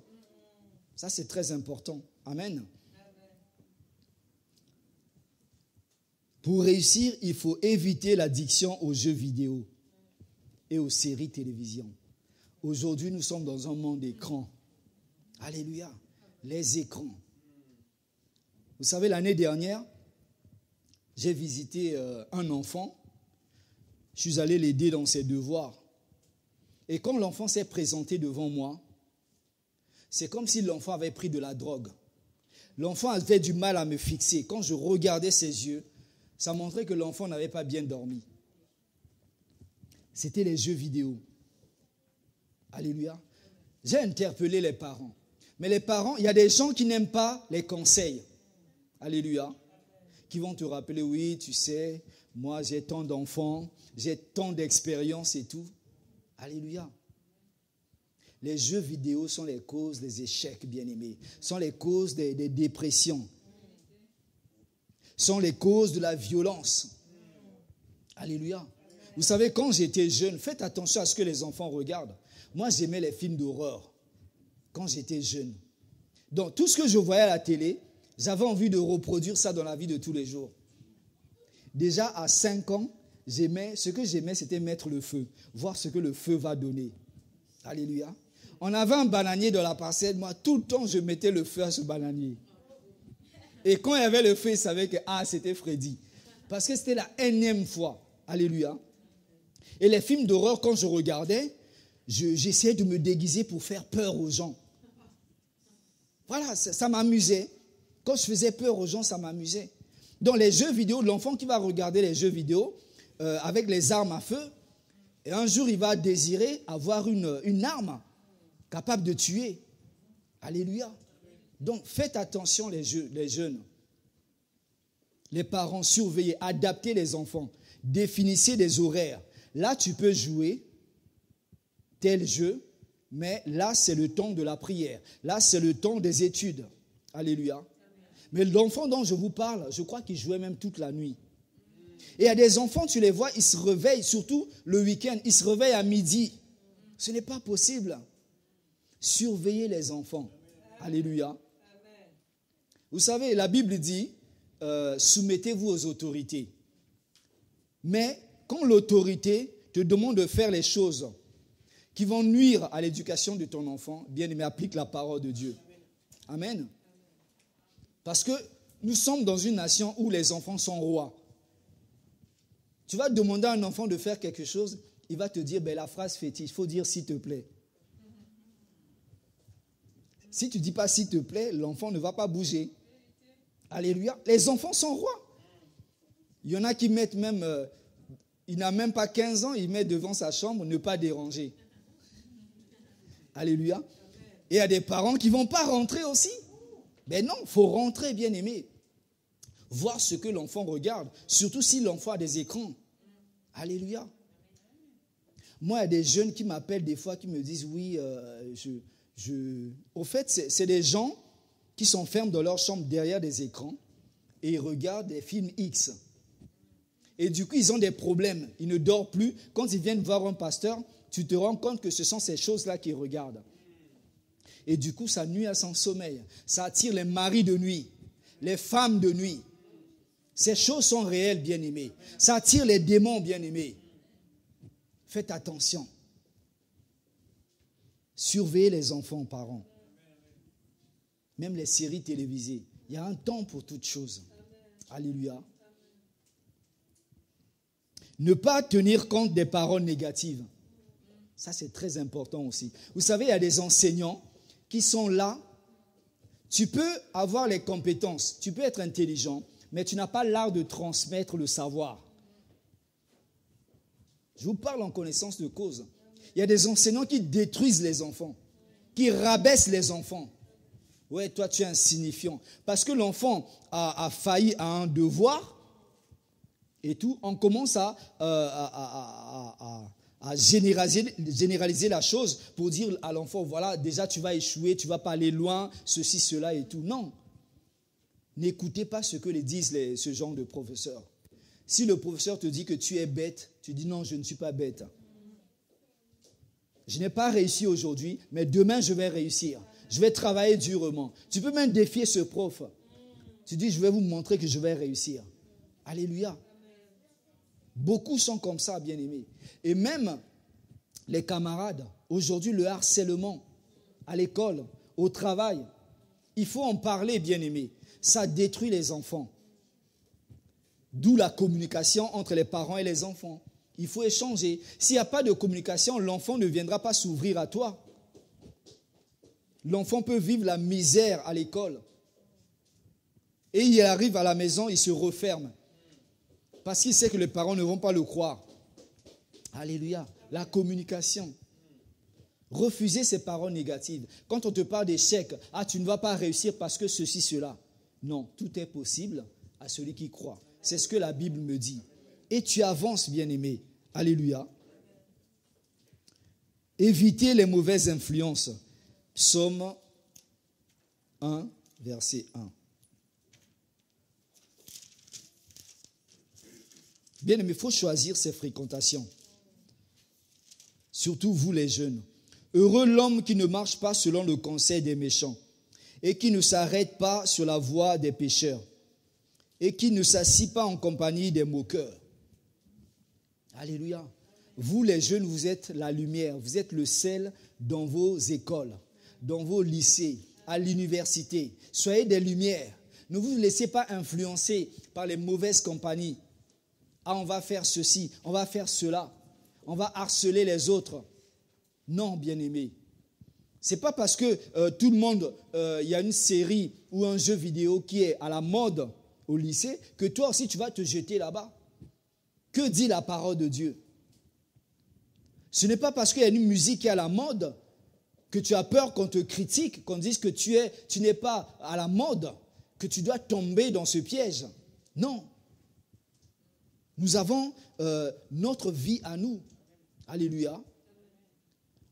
Ça, c'est très important. Amen. Pour réussir, il faut éviter l'addiction aux jeux vidéo et aux séries télévision. Aujourd'hui, nous sommes dans un monde d'écran. Alléluia. Les écrans. Vous savez, l'année dernière, j'ai visité un enfant. Je suis allé l'aider dans ses devoirs. Et quand l'enfant s'est présenté devant moi, c'est comme si l'enfant avait pris de la drogue. L'enfant avait du mal à me fixer. Quand je regardais ses yeux, ça montrait que l'enfant n'avait pas bien dormi. C'était les jeux vidéo. Alléluia. J'ai interpellé les parents. Mais les parents, il y a des gens qui n'aiment pas les conseils. Alléluia. Qui vont te rappeler, oui, tu sais, moi j'ai tant d'enfants, j'ai tant d'expérience et tout. Alléluia. Les jeux vidéo sont les causes des échecs, bien-aimés. Sont les causes des dépressions. Sont les causes de la violence. Alléluia. Vous savez, quand j'étais jeune, faites attention à ce que les enfants regardent. Moi, j'aimais les films d'horreur quand j'étais jeune. Donc, tout ce que je voyais à la télé, j'avais envie de reproduire ça dans la vie de tous les jours. Déjà, à 5 ans, ce que j'aimais, c'était mettre le feu, voir ce que le feu va donner. Alléluia. On avait un bananier dans la parcelle. Moi, tout le temps, je mettais le feu à ce bananier. Et quand il y avait le feu, il savait que c'était Freddy. Parce que c'était la énième fois. Alléluia. Et les films d'horreur, quand je regardais, j'essayais de me déguiser pour faire peur aux gens. Voilà, ça m'amusait. Quand je faisais peur aux gens, ça m'amusait. Dans les jeux vidéo, l'enfant qui va regarder les jeux vidéo avec les armes à feu, et un jour, il va désirer avoir une arme capable de tuer. Alléluia. Donc, faites attention les jeunes. Les parents, surveillez, adaptez les enfants. Définissez des horaires. Là, tu peux jouer tel jeu, mais là, c'est le temps de la prière. Là, c'est le temps des études. Alléluia. Mais l'enfant dont je vous parle, je crois qu'il jouait même toute la nuit. Et il y a des enfants, tu les vois, ils se réveillent, surtout le week-end, ils se réveillent à midi. Ce n'est pas possible. Surveillez les enfants. Alléluia. Vous savez, la Bible dit, soumettez-vous aux autorités. Mais quand l'autorité te demande de faire les choses qui vont nuire à l'éducation de ton enfant, bien aimé, applique la parole de Dieu. Amen. Parce que nous sommes dans une nation où les enfants sont rois. Tu vas demander à un enfant de faire quelque chose, il va te dire, la phrase fétiche, il faut dire s'il te plaît. Si tu ne dis pas s'il te plaît, l'enfant ne va pas bouger. Alléluia. Les enfants sont rois. Il y en a qui mettent même, il n'a même pas 15 ans, il met devant sa chambre, ne pas déranger. Alléluia. Et il y a des parents qui ne vont pas rentrer aussi. Mais non, il faut rentrer, bien aimé. Voir ce que l'enfant regarde, surtout si l'enfant a des écrans. Alléluia. Moi, il y a des jeunes qui m'appellent des fois, qui me disent, oui, Au fait, c'est des gens qui s'enferment dans leur chambre derrière des écrans et ils regardent des films X. Et du coup, ils ont des problèmes. Ils ne dorment plus. Quand ils viennent voir un pasteur, tu te rends compte que ce sont ces choses-là qu'ils regardent. Et du coup, ça nuit à son sommeil. Ça attire les maris de nuit, les femmes de nuit. Ces choses sont réelles, bien-aimés. Ça attire les démons, bien-aimés. Faites attention. Surveillez les enfants, parents. Même les séries télévisées. Il y a un temps pour toutes choses. Alléluia. Ne pas tenir compte des paroles négatives. Ça, c'est très important aussi. Vous savez, il y a des enseignants qui sont là. Tu peux avoir les compétences, tu peux être intelligent, mais tu n'as pas l'art de transmettre le savoir. Je vous parle en connaissance de cause. Il y a des enseignants qui détruisent les enfants, qui rabaissent les enfants. Ouais, toi, tu es insignifiant. Parce que l'enfant a failli à un devoir et tout, on commence à généraliser la chose pour dire à l'enfant, voilà, déjà tu vas échouer, tu ne vas pas aller loin, ceci, cela et tout. Non. N'écoutez pas ce que disent ce genre de professeurs. Si le professeur te dit que tu es bête, tu dis non, je ne suis pas bête. Je n'ai pas réussi aujourd'hui, mais demain je vais réussir. Je vais travailler durement. Tu peux même défier ce prof. Tu dis, je vais vous montrer que je vais réussir. Alléluia. Beaucoup sont comme ça, bien-aimés. Et même les camarades, aujourd'hui, le harcèlement à l'école, au travail, il faut en parler, bien-aimés. Ça détruit les enfants. D'où la communication entre les parents et les enfants. Il faut échanger. S'il n'y a pas de communication, l'enfant ne viendra pas s'ouvrir à toi. L'enfant peut vivre la misère à l'école. Et il arrive à la maison, il se referme. Parce qu'il sait que les parents ne vont pas le croire. Alléluia. La communication. Refuser ces paroles négatives. Quand on te parle d'échec, tu ne vas pas réussir parce que ceci, cela. Non, tout est possible à celui qui croit. C'est ce que la Bible me dit. Et tu avances, bien-aimé. Alléluia. Évitez les mauvaises influences. Psaume 1, verset 1. Bien aimé, il faut choisir ses fréquentations. Surtout vous les jeunes. Heureux l'homme qui ne marche pas selon le conseil des méchants et qui ne s'arrête pas sur la voie des pécheurs et qui ne s'assit pas en compagnie des moqueurs. Alléluia. Vous les jeunes, vous êtes la lumière, vous êtes le sel dans vos écoles, dans vos lycées, à l'université. Soyez des lumières. Ne vous laissez pas influencer par les mauvaises compagnies. On va faire ceci, on va faire cela, on va harceler les autres. Non, bien-aimé. Ce n'est pas parce que tout le monde, il y a une série ou un jeu vidéo qui est à la mode au lycée, que toi aussi tu vas te jeter là-bas. Que dit la parole de Dieu? Ce n'est pas parce qu'il y a une musique qui est à la mode que tu as peur qu'on te critique, qu'on dise que tu n'es pas à la mode, que tu dois tomber dans ce piège. Non. Nous avons notre vie à nous. Alléluia.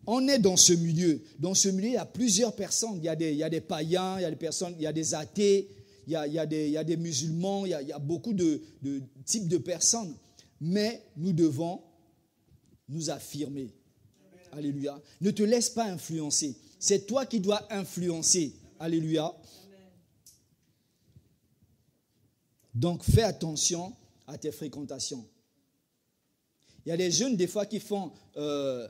On est dans ce milieu. Dans ce milieu, il y a plusieurs personnes. Il y a des païens, il y a des personnes, il y a des athées, il y a des musulmans, il y a beaucoup de types de personnes. Mais nous devons nous affirmer. Alléluia. Ne te laisse pas influencer. C'est toi qui dois influencer. Alléluia. Donc, fais attention à tes fréquentations. Il y a des jeunes, des fois, qui font un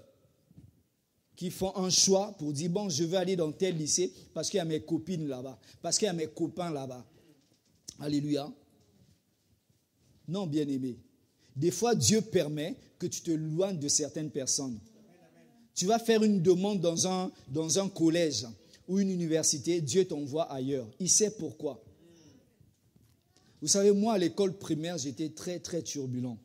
choix pour dire, bon, je veux aller dans tel lycée parce qu'il y a mes copines là-bas, parce qu'il y a mes copains là-bas. Alléluia. Non, bien-aimé. Des fois, Dieu permet que tu te loignes de certaines personnes. Tu vas faire une demande dans un collège ou une université, Dieu t'envoie ailleurs. Il sait pourquoi. Vous savez, moi, à l'école primaire, j'étais très, très turbulent.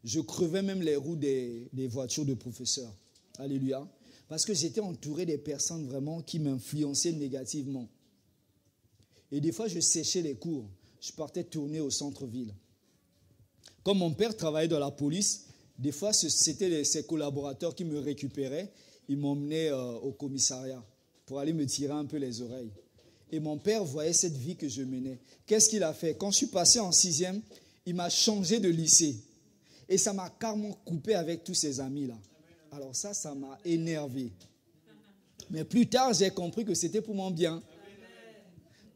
Je crevais même les roues des voitures de professeurs. Alléluia. Parce que j'étais entouré des personnes vraiment qui m'influençaient négativement. Et des fois, je séchais les cours. Je partais tourner au centre-ville. Comme mon père travaillait dans la police, Des fois, c'était ses collaborateurs qui me récupéraient. Ils m'emmenaient au commissariat pour aller me tirer un peu les oreilles. Et mon père voyait cette vie que je menais. Qu'est-ce qu'il a fait? Quand je suis passé en 6e, il m'a changé de lycée. Et ça m'a carrément coupé avec tous ces amis-là. Alors ça m'a énervé. Mais plus tard, j'ai compris que c'était pour mon bien.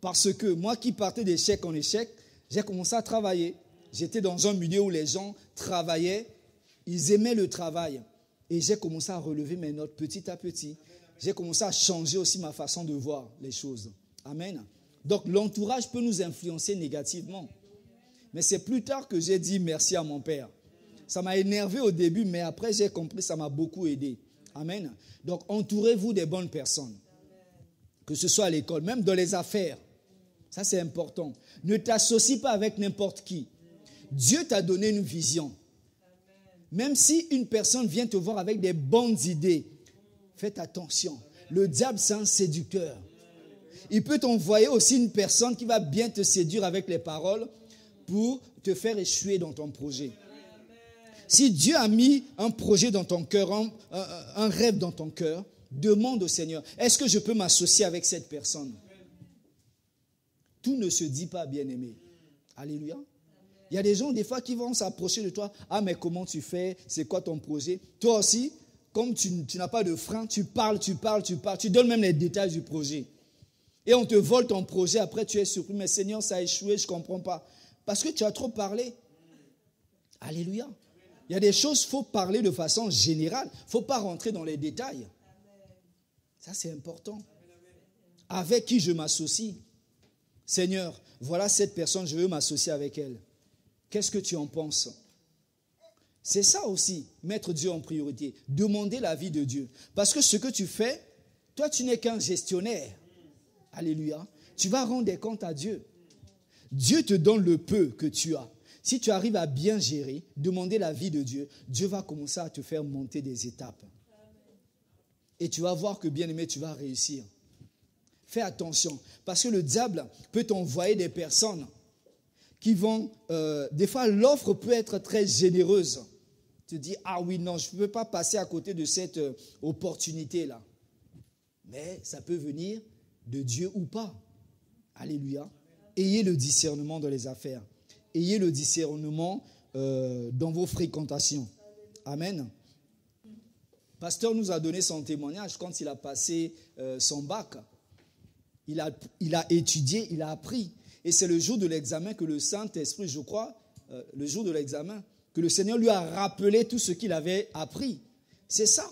Parce que moi qui partais d'échec en échec, j'ai commencé à travailler. J'étais dans un milieu où les gens travaillaient. Ils aimaient le travail. Et j'ai commencé à relever mes notes petit à petit. J'ai commencé à changer aussi ma façon de voir les choses. Amen. Donc l'entourage peut nous influencer négativement. Mais c'est plus tard que j'ai dit merci à mon père. Ça m'a énervé au début, mais après j'ai compris, ça m'a beaucoup aidé. Amen. Donc entourez-vous des bonnes personnes. Que ce soit à l'école, même dans les affaires. Ça c'est important. Ne t'associe pas avec n'importe qui. Dieu t'a donné une vision. Même si une personne vient te voir avec des bonnes idées, faites attention. Le diable, c'est un séducteur. Il peut t'envoyer aussi une personne qui va bien te séduire avec les paroles pour te faire échouer dans ton projet. Si Dieu a mis un projet dans ton cœur, un rêve dans ton cœur, demande au Seigneur, est-ce que je peux m'associer avec cette personne? Tout ne se dit pas, bien-aimé. Alléluia. Il y a des gens, des fois, qui vont s'approcher de toi. Ah, mais comment tu fais? C'est quoi ton projet? Toi aussi, comme tu n'as pas de frein, tu parles. Tu donnes même les détails du projet. Et on te vole ton projet. Après, tu es surpris. Mais Seigneur, ça a échoué, je ne comprends pas. Parce que tu as trop parlé. Alléluia. Il y a des choses, il faut parler de façon générale. Il ne faut pas rentrer dans les détails. Ça, c'est important. Avec qui je m'associe? Seigneur, voilà cette personne, je veux m'associer avec elle. Qu'est-ce que tu en penses? C'est ça aussi, mettre Dieu en priorité. Demander l'avis de Dieu. Parce que ce que tu fais, toi, tu n'es qu'un gestionnaire. Alléluia. Tu vas rendre des comptes à Dieu. Dieu te donne le peu que tu as. Si tu arrives à bien gérer, demander l'avis de Dieu, Dieu va commencer à te faire monter des étapes. Et tu vas voir que, bien-aimé, tu vas réussir. Fais attention, parce que le diable peut t'envoyer des personnes qui vont... des fois, l'offre peut être très généreuse. Tu te dis, ah oui, non, je ne peux pas passer à côté de cette opportunité-là. Mais ça peut venir de Dieu ou pas. Alléluia. Ayez le discernement dans les affaires. Ayez le discernement dans vos fréquentations. Amen. Pasteur nous a donné son témoignage quand il a passé son bac. Il a étudié, il a appris. Et c'est le jour de l'examen que le Saint-Esprit, je crois, le jour de l'examen, que le Seigneur lui a rappelé tout ce qu'il avait appris. C'est ça.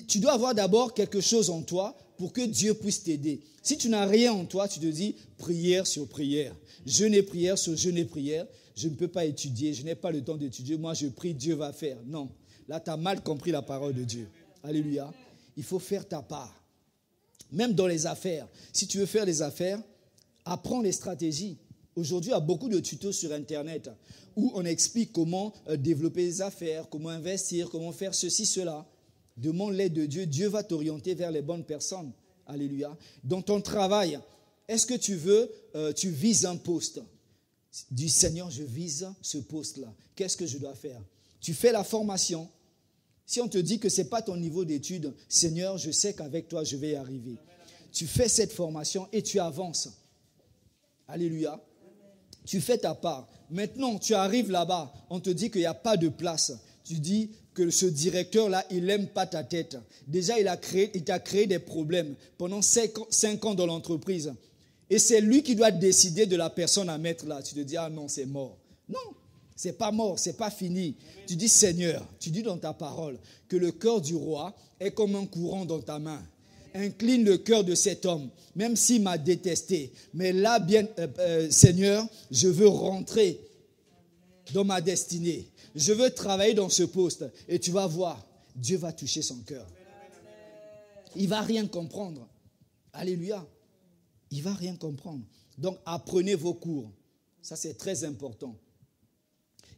Tu dois avoir d'abord quelque chose en toi pour que Dieu puisse t'aider. Si tu n'as rien en toi, tu te dis prière sur prière, jeûne et prière sur jeûne et prière. Je ne peux pas étudier, je n'ai pas le temps d'étudier. Moi, je prie, Dieu va faire. Non, là, tu as mal compris la parole de Dieu. Alléluia. Il faut faire ta part. Même dans les affaires. Si tu veux faire des affaires, apprends les stratégies. Aujourd'hui, il y a beaucoup de tutos sur Internet où on explique comment développer des affaires, comment investir, comment faire ceci, cela. Demande l'aide de Dieu. Dieu va t'orienter vers les bonnes personnes. Alléluia. Dans ton travail, est-ce que tu vises un poste? Dis, Seigneur, je vise ce poste-là. Qu'est-ce que je dois faire? Tu fais la formation. Si on te dit que ce n'est pas ton niveau d'études, Seigneur, je sais qu'avec toi, je vais y arriver. Tu fais cette formation et tu avances. Alléluia. Tu fais ta part. Maintenant, tu arrives là-bas, on te dit qu'il n'y a pas de place. Tu dis que ce directeur-là, il n'aime pas ta tête. Déjà, il t'a créé des problèmes pendant 5 ans dans l'entreprise. Et c'est lui qui doit décider de la personne à mettre là. Tu te dis, ah non, c'est mort. Non, c'est pas mort, c'est pas fini. Tu dis, Seigneur, tu dis dans ta parole que le cœur du roi est comme un courant dans ta main. Incline le cœur de cet homme, même s'il m'a détesté. Mais là, bien, Seigneur, je veux rentrer dans ma destinée. Je veux travailler dans ce poste. Et tu vas voir, Dieu va toucher son cœur. Il ne va rien comprendre. Alléluia. Il ne va rien comprendre. Donc, apprenez vos cours. Ça, c'est très important.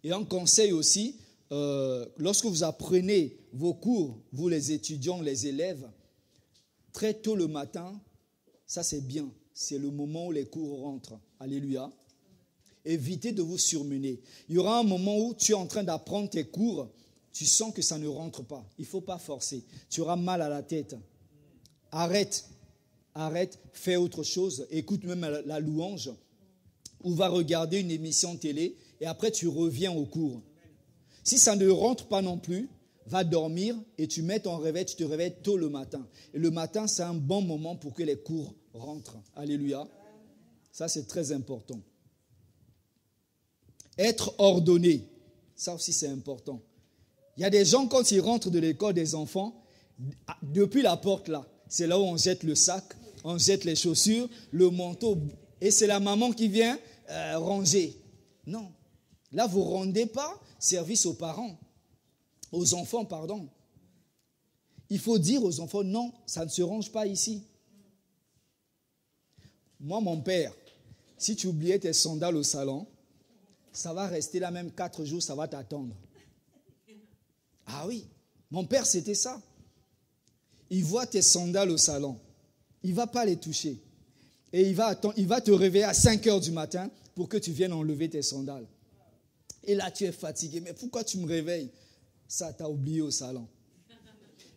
Et un conseil aussi, lorsque vous apprenez vos cours, vous les étudiants, les élèves, très tôt le matin, ça c'est bien. C'est le moment où les cours rentrent. Alléluia. Évitez de vous surmener. Il y aura un moment où tu es en train d'apprendre tes cours, tu sens que ça ne rentre pas. Il ne faut pas forcer. Tu auras mal à la tête. Arrête, fais autre chose. Écoute même la louange ou va regarder une émission télé et après tu reviens au cours. Si ça ne rentre pas non plus, va dormir et tu mets ton réveil, tu te réveilles tôt le matin. Et le matin, c'est un bon moment pour que les cours rentrent. Alléluia. Ça, c'est très important. Être ordonné, ça aussi c'est important. Il y a des gens, quand ils rentrent de l'école des enfants, depuis la porte là, c'est là où on jette le sac, on jette les chaussures, le manteau, et c'est la maman qui vient ranger. Non, là vous ne rendez pas service aux parents, aux enfants, pardon. Il faut dire aux enfants, non, ça ne se range pas ici. Moi, mon père, si tu oubliais tes sandales au salon, ça va rester là même 4 jours, ça va t'attendre. Ah oui, mon père, c'était ça. Il voit tes sandales au salon. Il ne va pas les toucher. Et il va te réveiller à 5 heures du matin pour que tu viennes enlever tes sandales. Et là, tu es fatigué. Mais pourquoi tu me réveilles? Ça, t'as oublié au salon.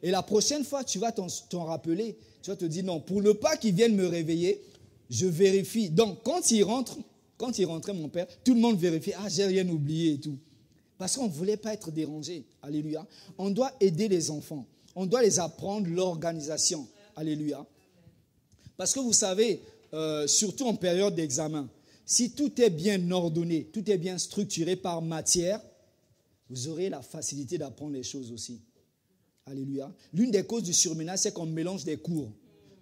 Et la prochaine fois, tu vas t'en rappeler. Tu vas te dire, non, pour ne pas qu'il vienne me réveiller, je vérifie. Donc, quand il rentrait, mon père, tout le monde vérifie. Ah, j'ai rien oublié et tout. Parce qu'on ne voulait pas être dérangé. Alléluia. On doit aider les enfants. On doit les apprendre l'organisation. Alléluia. Parce que vous savez, surtout en période d'examen, si tout est bien ordonné, tout est bien structuré par matière, vous aurez la facilité d'apprendre les choses aussi. Alléluia. L'une des causes du surménage, c'est qu'on mélange des cours.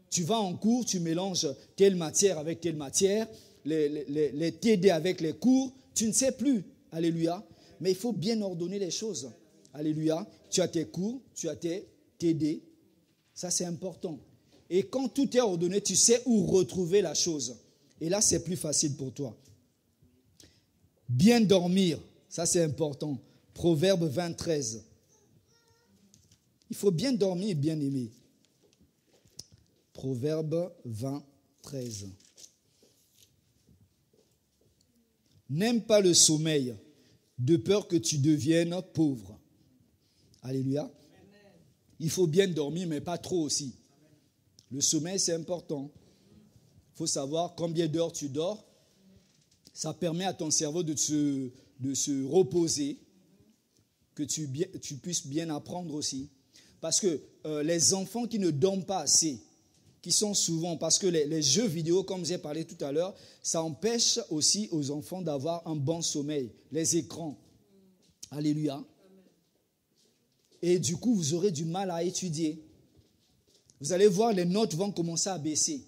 Tu vas en cours, tu mélanges telle matière avec telle matière, les TD avec les cours, tu ne sais plus. Alléluia. Mais il faut bien ordonner les choses. Alléluia. Tu as tes cours, tu as tes TD. Ça, c'est important. Et quand tout est ordonné, tu sais où retrouver la chose. Et là, c'est plus facile pour toi. Bien dormir, ça c'est important. Proverbe 20:13. Il faut bien dormir, bien aimer. Proverbe 20:13. N'aime pas le sommeil, de peur que tu deviennes pauvre. Alléluia. Il faut bien dormir, mais pas trop aussi. Le sommeil, c'est important. Il faut savoir combien d'heures tu dors. Ça permet à ton cerveau de se reposer, que tu puisses bien apprendre aussi. Parce que les enfants qui ne dorment pas assez, qui sont souvent, parce que les jeux vidéo, comme j'ai parlé tout à l'heure, ça empêche aussi aux enfants d'avoir un bon sommeil. Les écrans. Alléluia. Et du coup, vous aurez du mal à étudier. Vous allez voir, les notes vont commencer à baisser.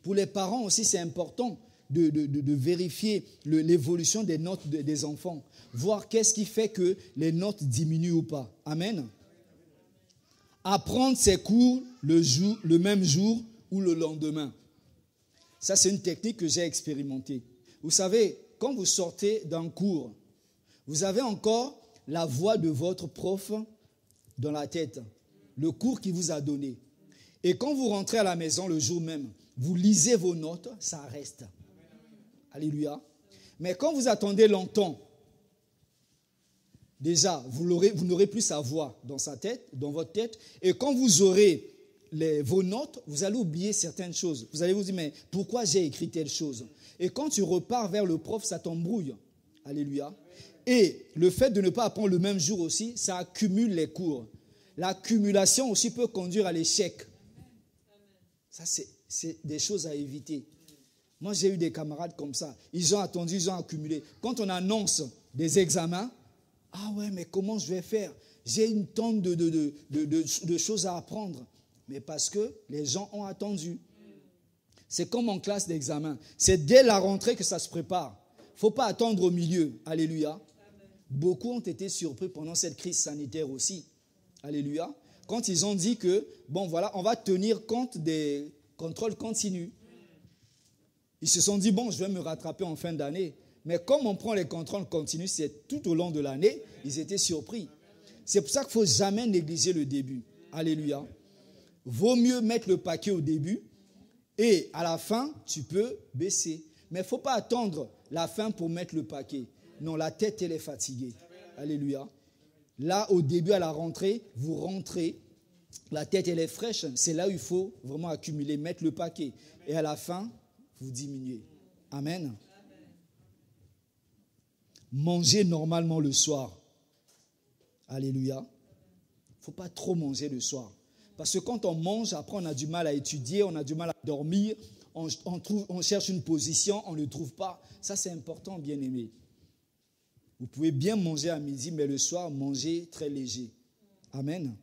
Pour les parents aussi, c'est important de vérifier l'évolution des notes des enfants. Voir qu'est-ce qui fait que les notes diminuent ou pas. Amen. Apprendre ses cours le même jour ou le lendemain. Ça, c'est une technique que j'ai expérimentée. Vous savez, quand vous sortez d'un cours, vous avez encore la voix de votre prof dans la tête. Le cours qu'il vous a donné. Et quand vous rentrez à la maison le jour même, vous lisez vos notes, ça reste. Alléluia. Mais quand vous attendez longtemps, déjà, vous n'aurez plus sa voix dans votre tête. Et quand vous aurez vos notes, vous allez oublier certaines choses. Vous allez vous dire, mais pourquoi j'ai écrit telle chose? Et quand tu repars vers le prof, ça t'embrouille. Alléluia. Et le fait de ne pas apprendre le même jour aussi, ça accumule les cours. L'accumulation aussi peut conduire à l'échec. Ça, c'est des choses à éviter. Moi, j'ai eu des camarades comme ça. Ils ont attendu, ils ont accumulé. Quand on annonce des examens, ah ouais, mais comment je vais faire? J'ai une tonne de choses à apprendre. Mais parce que les gens ont attendu. C'est comme en classe d'examen. C'est dès la rentrée que ça se prépare. Il ne faut pas attendre au milieu. Alléluia. Amen. Beaucoup ont été surpris pendant cette crise sanitaire aussi. Alléluia. Quand ils ont dit que, bon voilà, on va tenir compte des contrôles continus. Ils se sont dit, bon, je vais me rattraper en fin d'année. Mais comme on prend les contrôles continus, c'est tout au long de l'année, ils étaient surpris. C'est pour ça qu'il ne faut jamais négliger le début. Alléluia. Vaut mieux mettre le paquet au début et à la fin, tu peux baisser. Mais il ne faut pas attendre la fin pour mettre le paquet. Non, la tête, elle est fatiguée. Alléluia. Là, au début, à la rentrée, vous rentrez, la tête, elle est fraîche. C'est là où il faut vraiment accumuler, mettre le paquet. Et à la fin, vous diminuez. Amen. Manger normalement le soir. Alléluia. Il ne faut pas trop manger le soir. Parce que quand on mange, après on a du mal à étudier, on a du mal à dormir, on cherche une position, on ne le trouve pas. Ça c'est important, bien-aimé. Vous pouvez bien manger à midi, mais le soir, mangez très léger. Amen.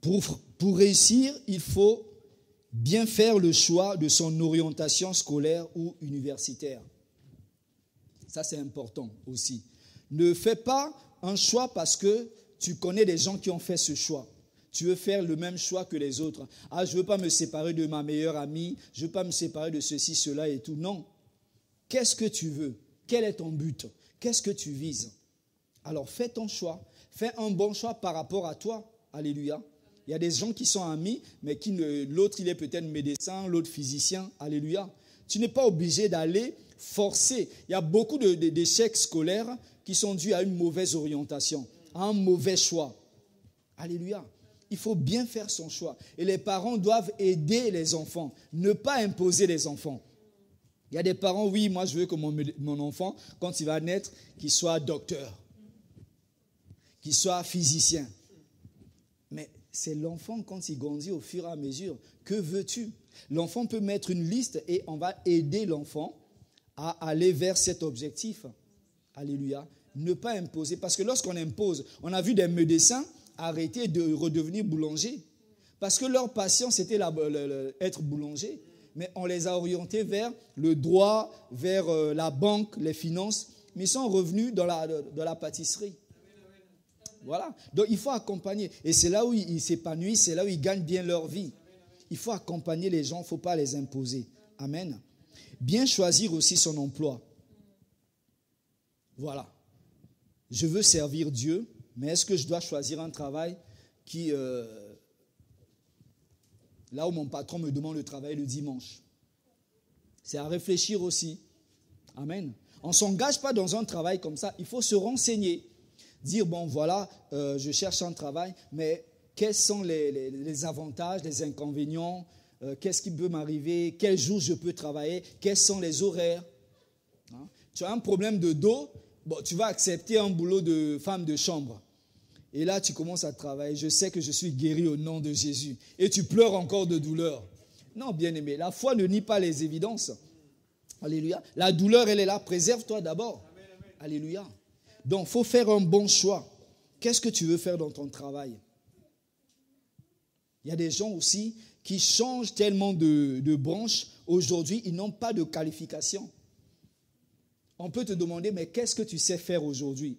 Pour réussir, il faut bien faire le choix de son orientation scolaire ou universitaire. Ça, c'est important aussi. Ne fais pas un choix parce que tu connais des gens qui ont fait ce choix. Tu veux faire le même choix que les autres. Ah, je ne veux pas me séparer de ma meilleure amie, je ne veux pas me séparer de ceci, cela et tout. Non. Qu'est-ce que tu veux? Quel est ton but? Qu'est-ce que tu vises? Alors, fais ton choix. Fais un bon choix par rapport à toi. Alléluia. Il y a des gens qui sont amis, mais l'autre, il est peut-être médecin, l'autre physicien. Alléluia. Tu n'es pas obligé d'aller forcer. Il y a beaucoup d'échecs scolaires qui sont dus à une mauvaise orientation, à un mauvais choix. Alléluia. Il faut bien faire son choix. Et les parents doivent aider les enfants, ne pas imposer les enfants. Il y a des parents, oui, moi je veux que mon enfant, quand il va naître, qu'il soit docteur, qu'il soit physicien. Mais c'est l'enfant, quand il grandit au fur et à mesure, que veux-tu? L'enfant peut mettre une liste et on va aider l'enfant à aller vers cet objectif. Alléluia. Ne pas imposer. Parce que lorsqu'on impose, on a vu des médecins arrêter de redevenir boulanger. Parce que leur passion, c'était être boulanger. Mais on les a orientés vers le droit, vers la banque, les finances. Mais ils sont revenus dans la pâtisserie. Voilà. Donc il faut accompagner. Et c'est là où ils s'épanouissent, c'est là où ils gagnent bien leur vie. Il faut accompagner les gens, il ne faut pas les imposer. Amen. Bien choisir aussi son emploi. Voilà. Je veux servir Dieu, mais est-ce que je dois choisir un travail qui... là où mon patron me demande de travailler le dimanche. C'est à réfléchir aussi. Amen. On ne s'engage pas dans un travail comme ça. Il faut se renseigner. Dire, bon voilà, je cherche un travail, mais quels sont les avantages, les inconvénients, qu'est-ce qui peut m'arriver, quel jour je peux travailler, quels sont les horaires. Hein? Tu as un problème de dos, bon, tu vas accepter un boulot de femme de chambre. Et là, tu commences à travailler. Je sais que je suis guéri au nom de Jésus. Et tu pleures encore de douleur. Non, bien-aimé, la foi ne nie pas les évidences. Alléluia. La douleur, elle est là. Préserve-toi d'abord. Amen, amen. Alléluia. Donc, il faut faire un bon choix. Qu'est-ce que tu veux faire dans ton travail? Il y a des gens aussi qui changent tellement de branches. Aujourd'hui, ils n'ont pas de qualification. On peut te demander, mais qu'est-ce que tu sais faire aujourd'hui?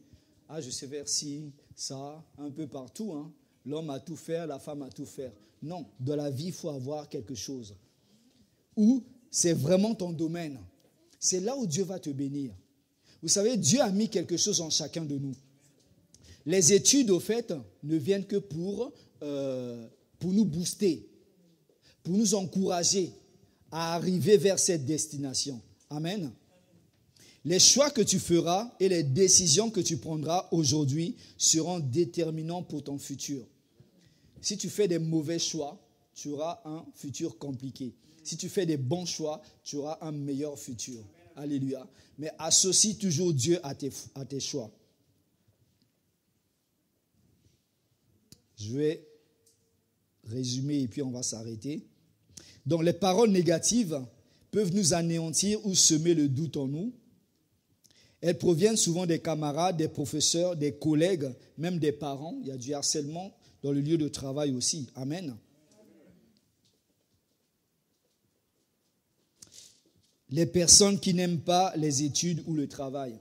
Ah, je sais faire ci, ça, un peu partout. Hein. L'homme a tout faire, la femme a tout faire. Non, dans la vie, il faut avoir quelque chose. Ou c'est vraiment ton domaine. C'est là où Dieu va te bénir. Vous savez, Dieu a mis quelque chose en chacun de nous. Les études, au fait, ne viennent que pour nous booster, pour nous encourager à arriver vers cette destination. Amen. Les choix que tu feras et les décisions que tu prendras aujourd'hui seront déterminants pour ton futur. Si tu fais des mauvais choix, tu auras un futur compliqué. Si tu fais des bons choix, tu auras un meilleur futur. Alléluia. Mais associe toujours Dieu à tes choix. Je vais résumer et puis on va s'arrêter. Donc les paroles négatives peuvent nous anéantir ou semer le doute en nous. Elles proviennent souvent des camarades, des professeurs, des collègues, même des parents. Il y a du harcèlement dans le lieu de travail aussi. Amen. Les personnes qui n'aiment pas les études ou le travail.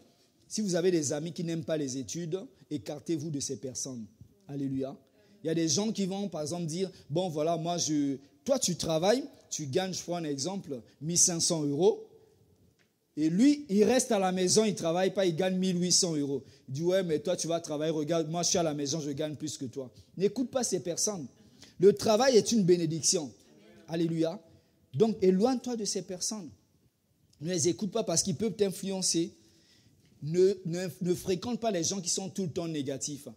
Si vous avez des amis qui n'aiment pas les études, écartez-vous de ces personnes. Alléluia. Il y a des gens qui vont, par exemple, dire, bon, voilà, toi, tu travailles, tu gagnes, je prends un exemple, 1500 €. Et lui, il reste à la maison, il ne travaille pas, il gagne 1800 €. Il dit, ouais, mais toi, tu vas travailler, regarde, moi, je suis à la maison, je gagne plus que toi. N'écoute pas ces personnes. Le travail est une bénédiction. Alléluia. Donc, éloigne-toi de ces personnes. Ne les écoute pas parce qu'ils peuvent t'influencer. Ne fréquente pas les gens qui sont tout le temps négatifs.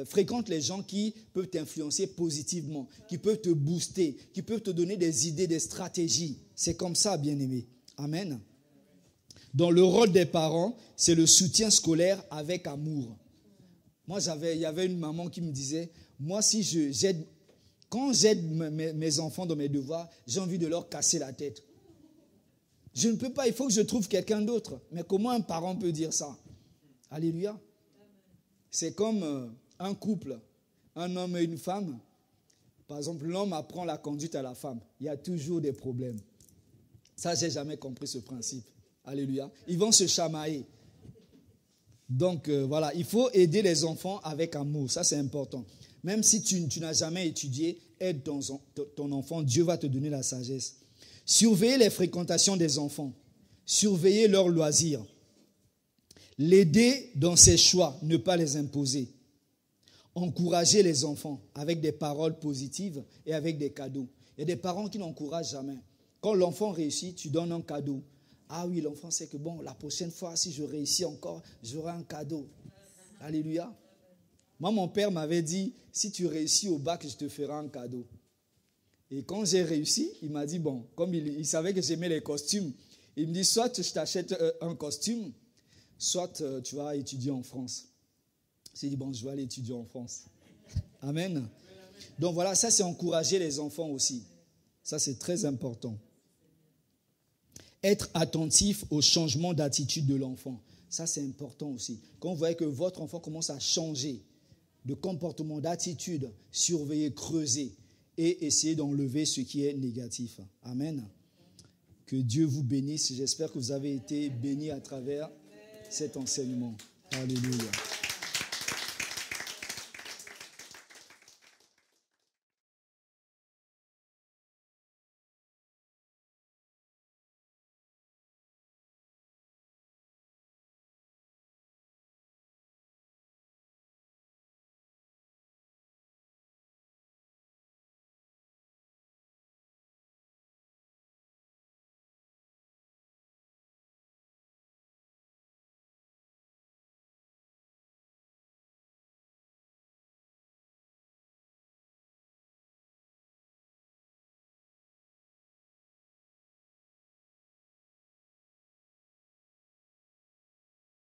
Fréquente les gens qui peuvent t'influencer positivement, qui peuvent te booster, qui peuvent te donner des idées, des stratégies. C'est comme ça, bien-aimé. Amen. Dans le rôle des parents, c'est le soutien scolaire avec amour. Moi, il y avait une maman qui me disait, moi, quand j'aide mes enfants dans mes devoirs, j'ai envie de leur casser la tête. Je ne peux pas, il faut que je trouve quelqu'un d'autre. Mais comment un parent peut dire ça? Alléluia. C'est comme un couple, un homme et une femme. Par exemple, l'homme apprend la conduite à la femme. Il y a toujours des problèmes. Ça, je n'ai jamais compris ce principe. Alléluia. Ils vont se chamailler. Donc, voilà, il faut aider les enfants avec amour. Ça, c'est important. Même si tu n'as jamais étudié, aide ton enfant. Dieu va te donner la sagesse. Surveiller les fréquentations des enfants. Surveiller leurs loisirs. L'aider dans ses choix, ne pas les imposer. Encourager les enfants avec des paroles positives et avec des cadeaux. Il y a des parents qui n'encouragent jamais. Quand l'enfant réussit, tu donnes un cadeau. Ah oui, l'enfant sait que bon, la prochaine fois, si je réussis encore, j'aurai un cadeau. Alléluia. Moi, mon père m'avait dit, si tu réussis au bac, je te ferai un cadeau. Et quand j'ai réussi, il m'a dit, bon, comme il savait que j'aimais les costumes, il me dit, soit je t'achète un costume, soit tu vas étudier en France. J'ai dit, bon, je vais aller étudier en France. Amen. Donc voilà, ça c'est encourager les enfants aussi. Ça c'est très important. Être attentif au changement d'attitude de l'enfant. Ça c'est important aussi. Quand vous voyez que votre enfant commence à changer de comportement, d'attitude, surveiller, creuser et essayer d'enlever ce qui est négatif. Amen. Que Dieu vous bénisse. J'espère que vous avez été bénis à travers cet enseignement. Alléluia.